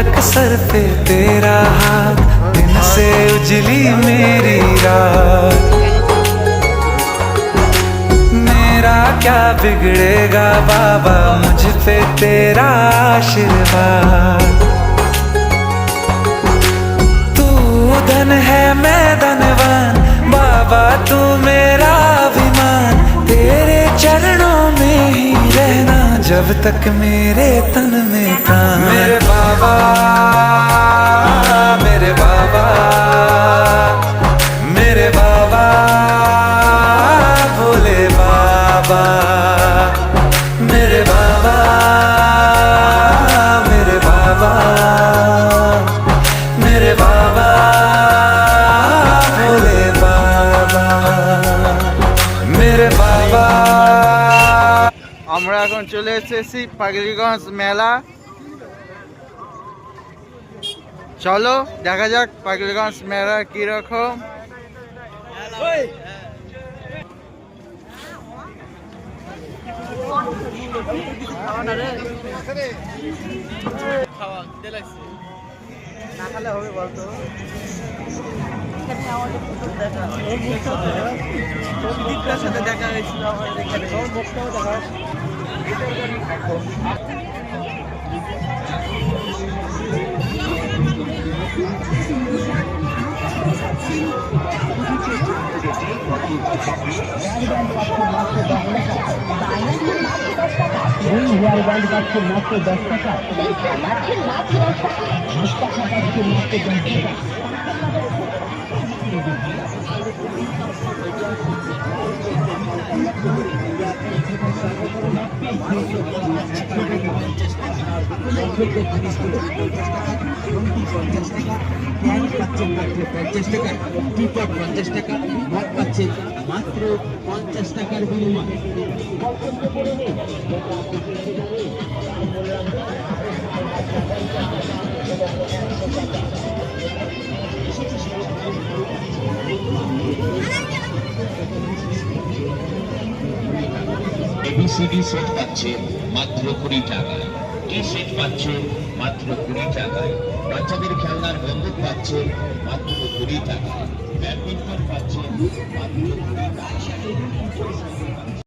तक सर पे तेरा हाथ, दिन से उजली मेरी रात। मेरा क्या बिगड़ेगा बाबा, मुझ पे तेरा आशीर्वाद। तू धन है मैं धनवान, बाबा तू मेरा अभिमान। तेरे चरणों में ही रहना जब तक मेरे तन में प्राण। मेरे बाबा, मेरे बाबा, मेरे बाबा, भोले बाबा। मेरे बाबा, मेरे बाबा, मेरे बाबा, भोले बाबा, मेरे बाबा। আমরা এখন চলে এসেছি পাগলিগঞ্জ মেলা। চলো দেখা যাক পাগলিগঞ্জ মেলা কিরকম। না খালে হবে বলতো। সাথে দেখা হয়েছিল আমার এখানে। হেয়ার ব্যান্ড পাচ্ছে মাত্র 10 টাকা, মুস্তাফা পাচ্ছে মাত্র 10 টাকা। মাত্র 50 টাকার বিনিময়ে। এবিসিডি সেট পাচ্ছে মাত্র 20 টাকায়, টি সেট পাচ্ছে মাত্র 20 টাকায়, বাচ্চাদের খেলনার বন্দুক পাচ্ছে মাত্র 20 টাকায়, ব্যাডমিন্টন পাচ্ছে মাত্র 20 টাকায়।